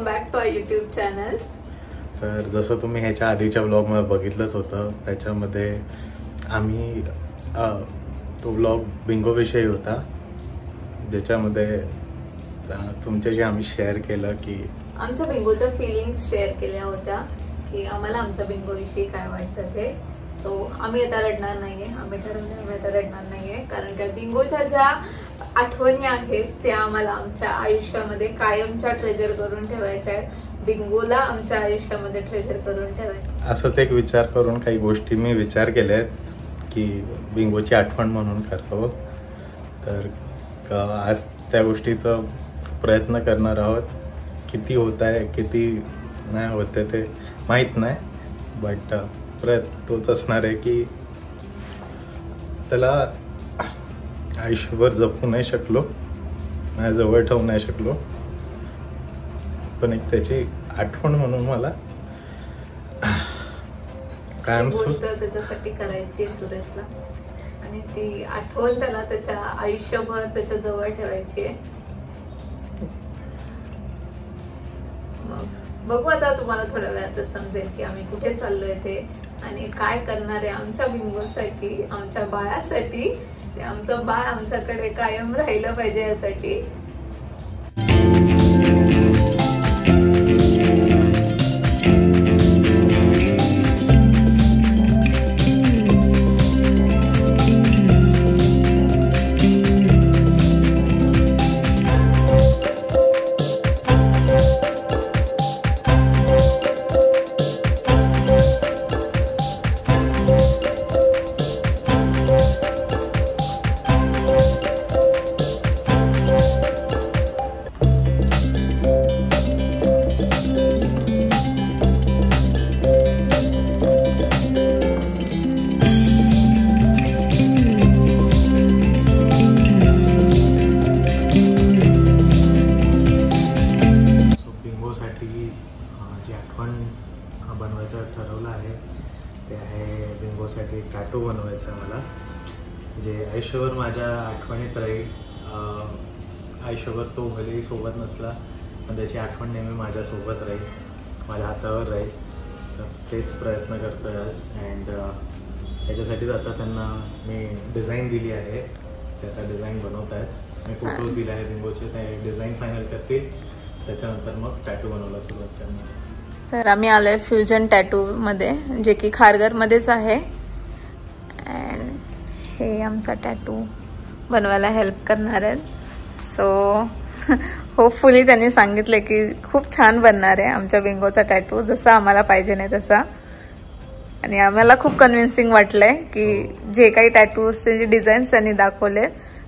Back to our YouTube channel. तर जसं तुम्ही ह्याच्या आधीच्या व्लॉगमध्ये बघितलंच होतं, त्याच्यामध्ये आम्ही तो व्लॉग बिंगोविषयी होता, ज्याच्यामध्ये तुमच्याशी आम्ही शेअर केलं की आमच्या बिंगोच्या फिलिंग्स शेअर केल्या होत्या की आम्हाला आमच्या बिंगोविषयी काय वाटतं ते। सो आम्ही आता रडणार नाहीये, आम्ही ठरवलं आम्ही आता रडणार नाहीये, कारण का बिंगोच्या ज्या आठवणी आहेत त्या आम्हाला आमच्या आयुष्यामध्ये कायमच्या ट्रेजर करून ठेवायच्या आहेत। बिंगोला आमच्या आयुष्यामध्ये ट्रेजर करून ठेवायचं। असंच एक विचार करून काही गोष्टी मी विचार केल्या की बिंगोची आठवण म्हणून करावं, तर आज त्या गोष्टीचा प्रयत्न करणार आहोत। किती होत आहे किती नाही होते ते माहीत नाही, बट प्रयत्न तोच असणार आहे की त्याला आयुष्यभर जपू नाही शकलो, माझ्याजवळ ठेवू नाही शकलो, पण एक त्याची आठवण म्हणून मला कायम त्याच्यासाठी करायची सुरेशला, आणि ती आठवण त्याला त्याच्या आयुष्यभर त्याच्या जवळ ठेवायची आहे। बघू आता तुम्हाला थोड्या वेळातच समजेल की आम्ही कुठे चाललोय ते आणि काय करणार आहे आमच्या बिंगोसाठी, आमच्या बाळासाठी। ते आमचं बाळ आमच्याकडे कायम राहिलं पाहिजे यासाठी। बनवायचं ठरवलं आहे ते आहे बिंगोसाठी टॅटू बनवायचा मला, जे आयुष्यभर माझ्या आठवणीत राहील। आयुष्यभर तो भलेही सोबत नसला पण त्याची आठवण नेहमी माझ्यासोबत राहील, माझ्या हातावर राहील। तर तेच प्रयत्न करतो आहे आज, अँड त्याच्यासाठीच आता त्यांना मी डिझाईन दिली आहे, ते आता डिझाईन बनवत आहेत। मी फोटोज दिले आहे बिंगोचे, ते डिझाईन फायनल करतील, त्याच्यानंतर मग टॅटू बनवायला सुरुवात करणार। तर आम्ही आलोय फ्युजन टॅटू मध्ये, जे की खारघर मध्येच आहे, अँड हे आमचा टॅटू बनवायला हेल्प करणार आहेत। सो होपफुली त्यांनी सांगितले की खूप छान बनणार आहे आमच्या बिंगोचा टॅटू, जसा आम्हाला पाहिजे नाही तसा। आणि आम्हाला खूप कन्व्हिन्सिंग वाटलंय की जे काही टॅटूज त्यांचे डिझाईन्स त्यांनी दाखवले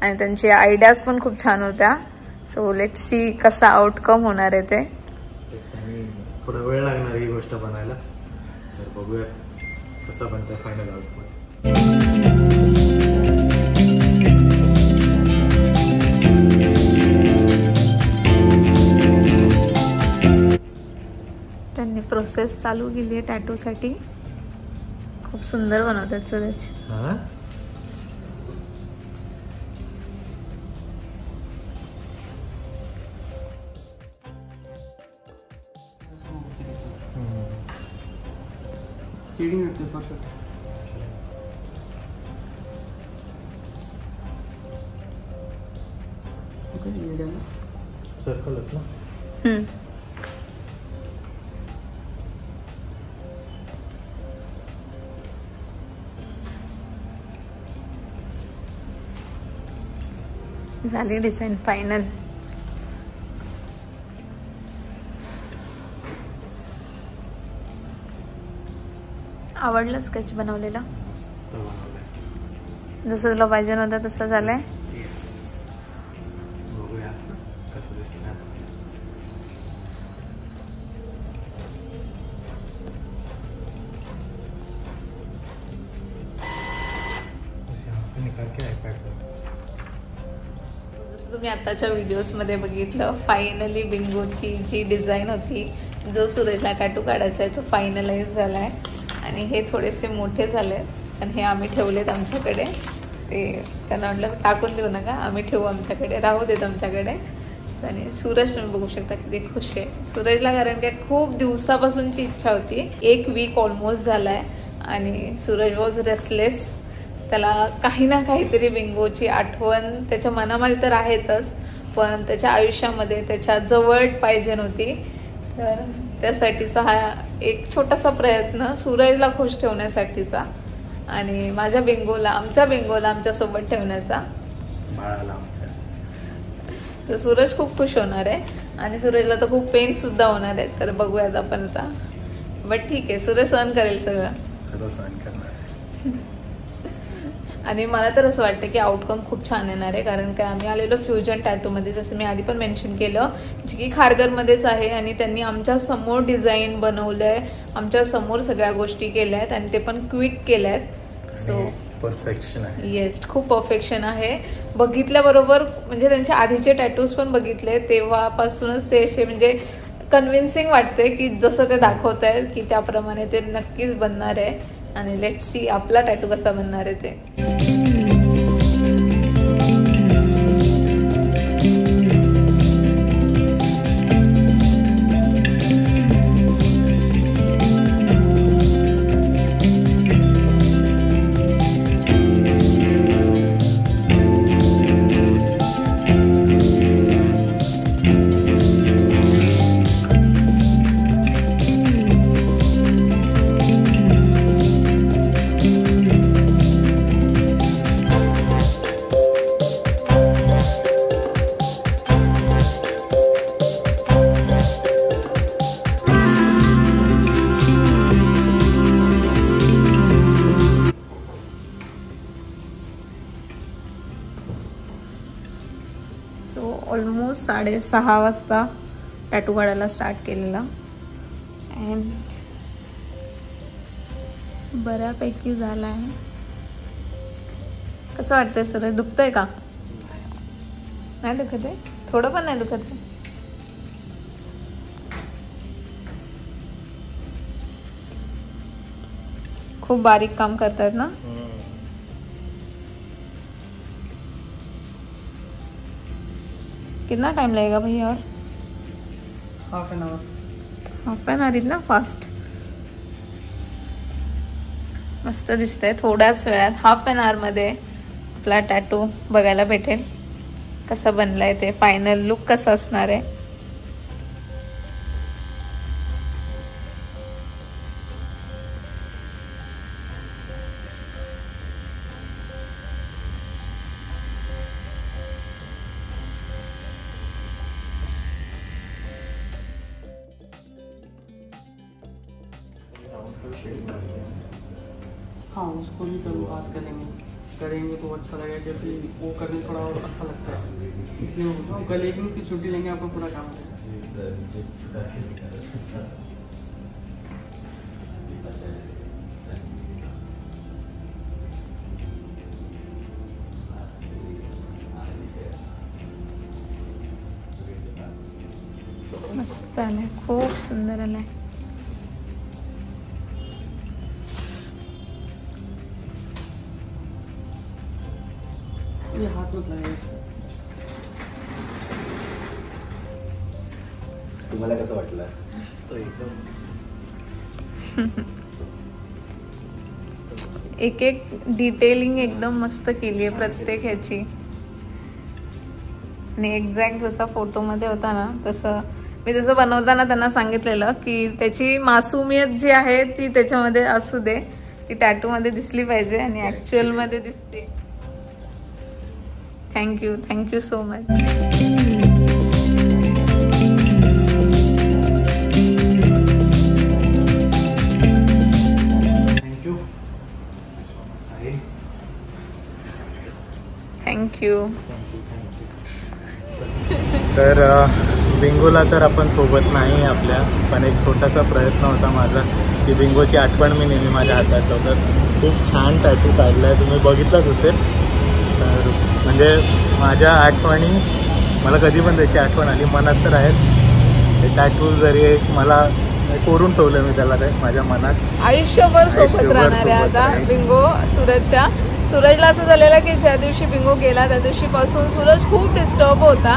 आणि त्यांची आयडियाज पण खूप छान होत्या। सो लेट सी कसा आउटकम होणार आहे ते। थोडा वेळ लागणार ही गोष्ट बनायला, तर बघूया कसं बनतं फायनल आउटपुट। त्यांनी प्रोसेस चालू केली आहे टॅटूसाठी, खूप सुंदर बनवतात सूरज। शेडिंग करते परफेक्ट। ओके मीडियम सर्कलच ना। झाली डिझाईन फायनल। आवडलं स्केच बनवलेला, जसं तुला पाहिजे नव्हतं तसं झालंय। बघूया कसं दिसतं। जसं तुम्ही आताच्या व्हिडिओजमध्ये बघितलं, फायनली बिंगोची जी डिझाईन होती, जो सूरजला टॅटू काढायचा आहे तो फायनलाइज झाला आहे। आणि हे थोडेसे मोठे झाले आणि हे आम्ही ठेवलेत आमच्याकडे। ते त्यांना म्हटलं टाकून देऊ नका, आम्ही ठेवू आमच्याकडे, राहू देत आमच्याकडे। आणि सूरज तुम्ही बघू शकता किती खुश आहे सूरजला, कारण काय खूप दिवसापासूनची इच्छा होती. 1 वीक ऑलमोस्ट झालाय आणि सूरज वॉज रेस्टलेस. त्याला काही ना काहीतरी बिंगोची आठवण त्याच्या मनामध्ये तर आहेतच, पण त्याच्या आयुष्यामध्ये त्याच्या जवळ पाहिजे नव्हती. तर त्यासाठीचा हा एक छोटासा प्रयत्न सूरजला खुश ठेवण्यासाठीचा आणि माझ्या बिंगोला, आमच्या बिंगोला आमच्यासोबत ठेवण्याचा. तर सूरज खूप खुश होणार आहे आणि सूरजला तर खूप पेनसुद्धा होणार आहे. तर बघूयात आपण आता. बट ठीक आहे, सूरज सहन करेल सगळं सहन करणार. आणि मला तर असं वाटतं की आउटकम खूप छान येणार आहे, कारण काय आम्ही आलेलो फ्युजन टॅटूमध्ये, जसं मी आधी पण मेन्शन केलं, जे की खारघरमध्येच आहे आणि त्यांनी आमच्या समोर डिझाईन बनवलं आहे, आमच्या समोर सगळ्या गोष्टी केल्या आहेत आणि ते पण क्विक केल्या आहेत. सो परफेक्शन आहे. येस, खूप परफेक्शन आहे. बघितल्याबरोबर म्हणजे त्यांचे आधीचे टॅटूज पण बघितले तेव्हापासूनच ते असे म्हणजे कन्व्हिन्सिंग वाटते की जसं ते दाखवत आहेत की त्याप्रमाणे ते नक्कीच बनणार आहे. आणि लेट्स सी आपला टॅटू कसा बनणार आहे ते. सो ऑलमोस्ट 6:30 वाजता टॅटू काढायला स्टार्ट केलेला अँड बऱ्यापैकी झाला आहे. कसं वाटतंय सूरज, दुखतंय का? नाही दुखत आहे? थोडं पण नाही दुखत आहे? खूप बारीक काम करतायत ना. कितना टाइम लगेगा भैया? और हाफ एन आवर इतना फास्ट? मस्त दिसतंय. थोड्याच वेळात हाफ एन आवर मध्ये आपला टॅटू बघायला भेटेल कसा बनलाय ते, फायनल लुक कसा असणार आहे. हाँ, उसको भी कभी बात करेंगे तो अच्छा लगेगा, क्योंकि वो करने थोड़ा और अच्छा लगता है, इसलिए वो कल एक दिन से छुट्टी लेंगे, आपको पूरा काम करेगा. मस्त आलाय, खूप सुंदर आलाय. ये हाथ मत लगाइए इसको. तुम्हाला कसं वाटलं? तो एकदम एक एक डिटेलिंग एकदम मस्त केली आहे प्रत्येक ह्याची. आणि एक्झॅक्ट जसा फोटोमध्ये होता ना तसं मी त्याचं बनवताना त्यांना सांगितलेलं की त्याची मासूमियत जी आहे ती त्याच्यामध्ये असू दे, ती टॅटूमध्ये दिसली पाहिजे आणि ॲक्च्युअलमध्ये दिसते. Thank you so much. थँक्यू. तर बिंगोला तर आपण सोबत नाही आपल्या, पण एक छोटासा प्रयत्न होता माझा की बिंगोची आठवण मी नेहमी माझ्या हातात ठेवतो. खूप छान टॅटू काढला आहे, तुम्ही बघितलंच असेल. तर म्हणजे माझ्या आठवणी, मला कधी पण त्याची आठवण आली मनात तर आहेच. ते टॅटू जरी एक मला कोरून ठेवलं मी त्याला, ते माझ्या मनात आयुष्यभर सोबत राहणार आहे आता बिंगो सूरजच्या. सूरजला असं झालेलं की ज्या दिवशी बिंगो गेला त्या दिवशीपासून सूरज खूप डिस्टर्ब होता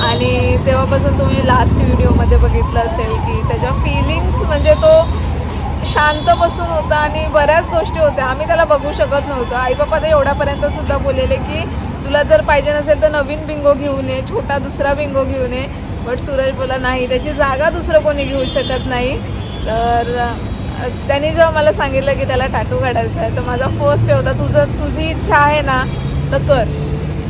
आणि तेव्हापासून तुम्ही लास्ट व्हिडिओमध्ये बघितलं असेल की त्याच्या फिलिंग्स म्हणजे तो शांत बसून होता आणि बऱ्याच गोष्टी होत्या. आम्ही त्याला बघू शकत नव्हतो. आई बाबा तर एवढ्यापर्यंत सुद्धा बोललेले की तुला जर पाहिजे नसेल तर नवीन बिंगो घेऊन ये, छोटा दुसरा बिंगो घेऊन ये. बट सूरज बोला नाही, त्याची जागा दुसरं कोणी घेऊ शकत नाही. तर त्यांनी जेव्हा मला सांगितलं की त्याला टॅटू काढायचा आहे तर माझा फर्स्ट हे होता तुझी इच्छा आहे ना तर कर.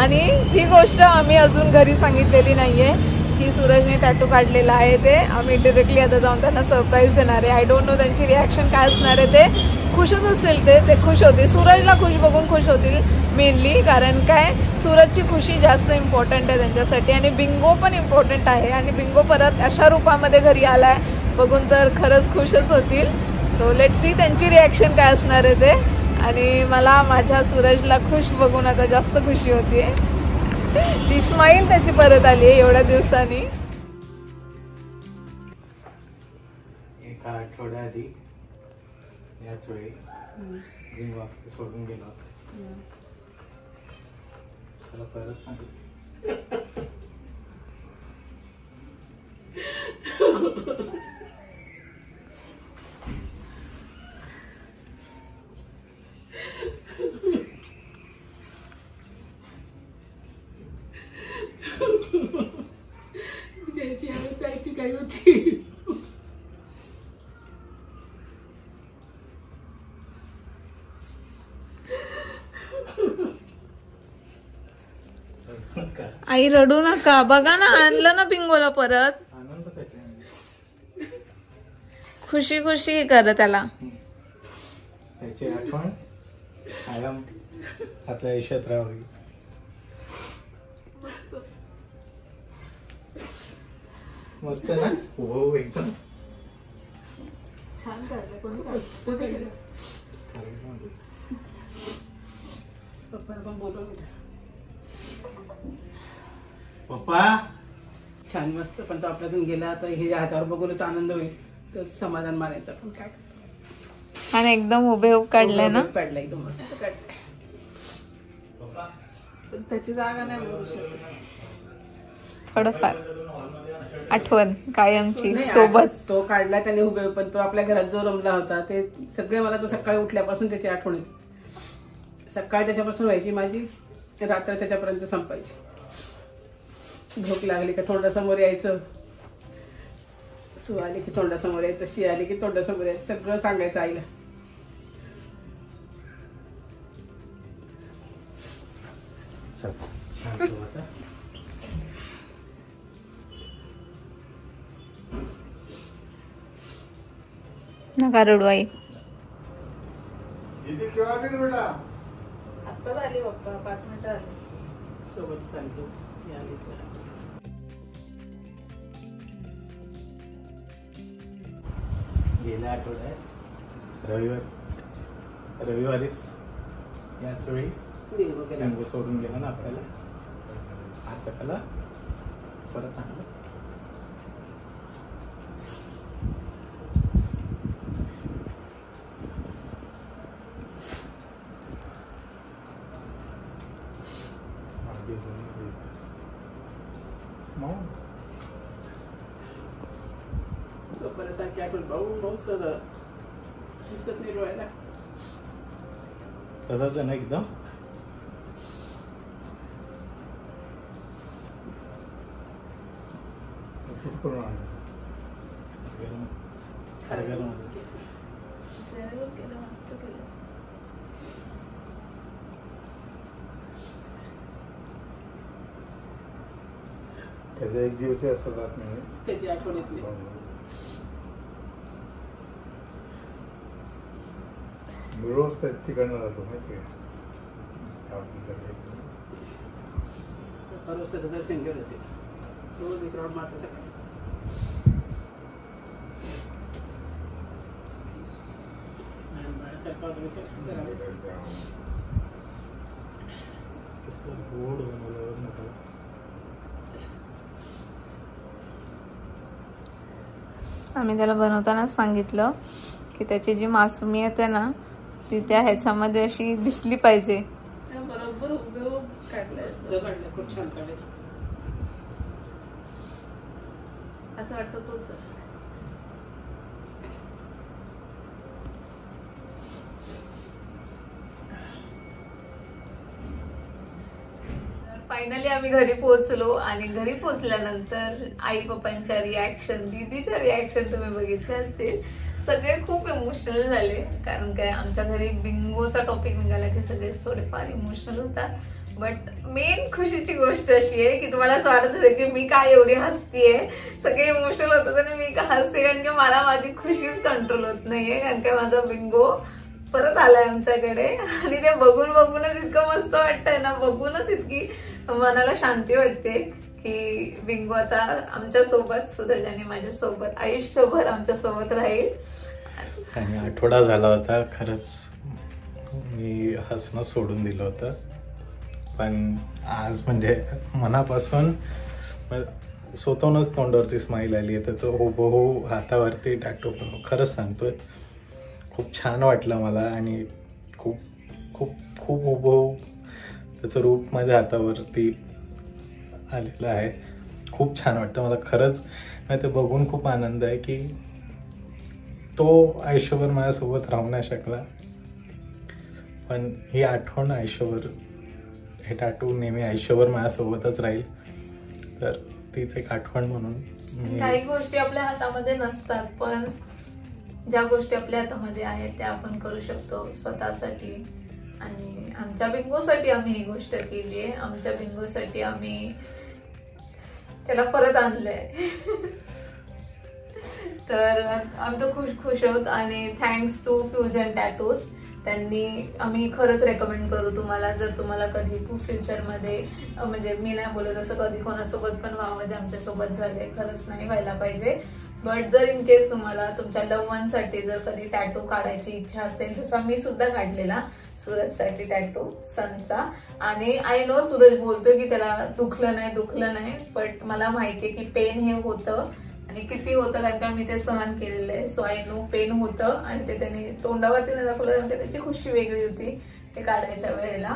आणि ही गोष्ट आम्ही अजून घरी सांगितलेली नाही आहे की सूरजने टॅटू काढलेला आहे. ते आम्ही डिरेक्टली आता जाऊन त्यांना सरप्राईज देणार आहे. आय डोंट नो त्यांची रिॲक्शन काय असणार आहे. ते खुशच असेल, ते खुश होतील. सूरजला खुश बघून खुश होतील मेनली, कारण काय सूरजची खुशी जास्त इम्पॉर्टंट आहे त्यांच्यासाठी आणि बिंगो पण इम्पॉर्टंट आहे. आणि बिंगो परत अशा रूपामध्ये घरी आला आहे बघून तर खरंच खुशच होतील. सो लेट्स सी त्यांची रिॲक्शन काय असणार आहे ते. आणि मला माझ्या सूरजला खुश बघून आता जास्त खुशी होती आहे. ती स्माईल त्याची परत आली आहे एवढ्या दिवसांनी. एका आठवड्याआधी याच वेळी बिंगो सोडून गेला त्याला परत सांगितलं जायची काही होती. आई रडू नका, बघा ना आणलं ना बिंगोला परत. खुशी खुशी कर त्याला. त्याची आठवण कायम आपल्या आयुष्यात राहावी. मस्त ना. हो एकदम छान काढलं. पप्पा छान मस्त. पण तो आपल्यातून गेला तर हे हातावर बघूनच आनंद होईल, तर समाधान मानायचं. पण काय छान एकदम हुबेहूब काढलंय ना. काढलं एकदम मस्त काढलंय. त्याची जागा नाही बोलू शकत. थोडंफार आठवण कायमची सोबत. तो काढला त्याने हुबेहूब, पण तो आपल्या घरात जो रमला होता ते सगळे मला तर सकाळी उठल्यापासून त्याची आठवण येते. सकाळी त्याच्यापासून व्हायची माझी, रात्र त्याच्यापर्यंत संपायची. भूक लागली का तोंडासमोर यायचं, सू आली की तोंडासमोर यायचं, शी आली की तोंडासमोर यायचं, सगळं सांगायचं आईला. नका रडू आई. आत्ताच आली पप्पा, 5 मिनिटं आली. सोबत सांगतो गेल्या आठवड्यात रविवारीच याच वेळी बिंगो सोडून गेला ना आपल्याला. आता त्याला परत आणलं. तसंच आहे ना एकदम. त्याचा एक दिवसही असं जात नाही. त्याची आठवण येते. रोज तिकडनं जातो माहिती आहे. रोज त्याचं दर्शन घेऊन येते. रोज एक राऊंड मारते सकाळी. गोड बनवल्यावर मोठा. आम्ही त्याला बनवतानाच सांगितलं की त्याची जी मासुमियत आहे ना ती त्या ह्याच्यामध्ये अशी दिसली पाहिजे. बरोबर उभे काढलं खूप छान काढलं. असं वाटतं तोच. फायनली आम्ही घरी पोहोचलो आणि घरी पोहोचल्यानंतर आई पप्पांच्या रिॲक्शन, दीदीच्या रिॲक्शन तुम्ही बघितल्या असतील. सगळे खूप इमोशनल झाले, कारण काय आमच्या घरी बिंगोचा टॉपिक निघाला की सगळेच थोडेफार इमोशनल होतात. बट मेन खुशीची गोष्ट अशी आहे की तुम्हाला असं वाटत असेल की मी काय एवढी हसतीये, सगळे इमोशनल होतात आणि मी का हसते, कारण की मला माझी खुशीच कंट्रोल होत नाहीये. कारण काय माझा बिंगो परत आलाय आमच्याकडे आणि ते बघूनच इतकं मस्त वाटतंय ना, बघूनच इतकी मनाला शांती वाटते की बिंगो आता आमच्या सोबत, सूरज आणि माझ्या सोबत आयुष्यभर आमच्या सोबत राहील. आणि आठवडा झाला होता खरंच मी हसणं सोडून दिलं होतं, पण आज म्हणजे मनापासून स्वतःहूनच तोंडावरती स्माईल आली आहे. त्याचं हुबहू हातावरती टॅटू पण खरंच सांगतोय खूप छान वाटलं मला आणि खूप खूप खूप हुबहू त्याचं रूप माझ्या हातावरती आलेलं आहे. खूप छान वाटतं मला खरंच. नाही ते बघून खूप आनंद आहे की तो आयुष्यभर माझ्यासोबत राहू नाही शकला, पण ही आठवण आयुष्यभर, हे टॅटू नेहमी आयुष्यभर माझ्यासोबतच राहील. तर तीच एक आठवण म्हणून. काही गोष्टी आपल्या हातामध्ये नसतात, पण ज्या गोष्टी आपल्या हातामध्ये आहेत त्या आपण करू शकतो स्वतःसाठी. आणि आमच्या बिंगोसाठी आम्ही ही गोष्ट केली आहे. आमच्या बिंगोसाठी आम्ही त्याला परत आणलंय. तर आम्ही तर खुश आहोत. आणि थँक्स टू फ्युजन टॅटूज. आम्ही खरंच रेकमेंड करू तुम्हाला, जर तुम्हाला कधी फ्युचरमध्ये, म्हणजे मी नाही बोलत असं कधी कोणासोबत पण व्हावं जे आमच्यासोबत झाले, खरंच नाही व्हायला पाहिजे. बट जर इन केस तुम्हाला तुमच्या लव्ह वनसाठी जर कधी टॅटू काढायची इच्छा असेल, जसा मी सुद्धा काढलेला सूरजसाठी टॅटू सनचा. आणि आय नो सूरज बोलतोय की त्याला दुखलं नाही, बट मला माहितीये की पेन हे होतं आणि किती होतं, कारण का मी ते सहन केलेलं आहे. सो आय नो पेन होतं आणि ते त्यांनी तोंडावरती नाही दाखवलं, कारण त्याची खुशी वेगळी होती ते काढायच्या वेळेला.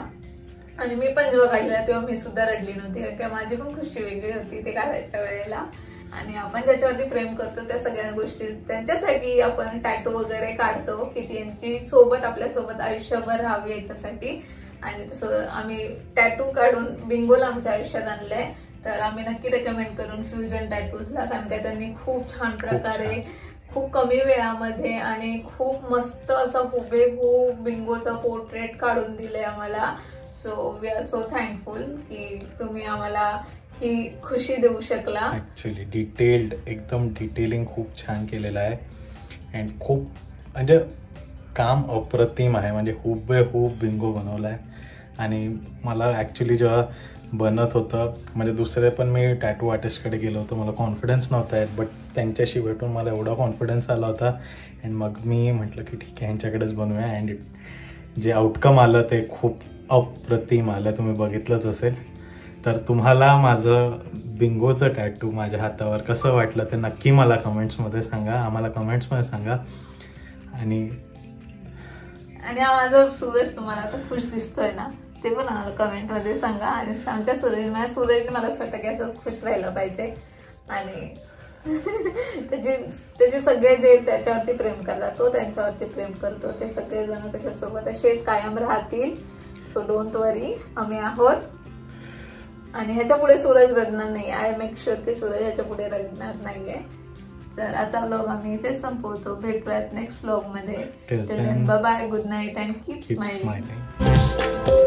आणि मी पण जेव्हा काढलेला तेव्हा मी सुद्धा रडली नव्हती, कारण का माझी पण खुशी वेगळी होती ते काढायच्या वेळेला. आणि आपण ज्याच्यावरती प्रेम करतो त्या सगळ्या गोष्टी, त्यांच्यासाठी आपण टॅटू वगैरे काढतो की त्यांची सोबत आपल्यासोबत आयुष्यभर राहावी याच्यासाठी. आणि तसं आम्ही टॅटू काढून बिंगोला आमच्या आयुष्यात आणलंय. तर आम्ही नक्की रेकमेंड करून फ्युजन टॅटूजला, कारण काय त्यांनी खूप छान प्रकारे, खूप कमी वेळामध्ये आणि खूप मस्त असा हुबेहूब बिंगोचा पोर्ट्रेट काढून दिले आम्हाला. So we are so thankful की तुम्ही आम्हाला ही खुशी देऊ शकला. ऍक्च्युली डिटेल्ड, एकदम डिटेलिंग खूप छान केलेलं आहे. अँड खूप म्हणजे काम अप्रतिम आहे, म्हणजे हुबेहूब बिंगो बनवला आहे. आणि मला ॲक्च्युली जेव्हा बनत होतं, म्हणजे दुसरे पण मी टॅटू आर्टिस्टकडे गेलो होतो, मला कॉन्फिडन्स नव्हता येत, बट त्यांच्याशी भेटून मला एवढा कॉन्फिडन्स आला होता. अँड मग मी म्हटलं की ठीक आहे ह्यांच्याकडेच बनवूया. अँड जे आउटकम आलं ते खूप अप्रतिम आलं, तुम्ही बघितलंच असेल. तर तुम्हाला माझं बिंगोचं टॅटू माझ्या हातावर कसं वाटलं ते नक्की मला कमेंट्समध्ये सांगा, आम्हाला कमेंट्समध्ये सांगा. आणि माझा सूरज तुम्हाला आता खुश दिसतोय ना, ते पण आम्हाला कमेंटमध्ये सांगा. आणि आमच्या सूरज मला असं वाटतं की असं खुश राहिलं पाहिजे. आणि त्याचे सगळे जे त्याच्यावरती प्रेम करतात, तो त्यांच्यावरती प्रेम करतो, ते सगळेजण त्याच्यासोबत असेच कायम राहतील. सो डोंट वरी, आम्ही आहोत. आणि ह्याच्या पुढे सूरज रडणार नाही. आय मेक शुअर की सूरज ह्याच्या पुढे रडणार नाहीये. तर आजचा व्लॉग आम्ही इथेच संपवतो. भेटूयात नेक्स्ट व्लॉग मध्ये. Bye bye, good night and keep smiling.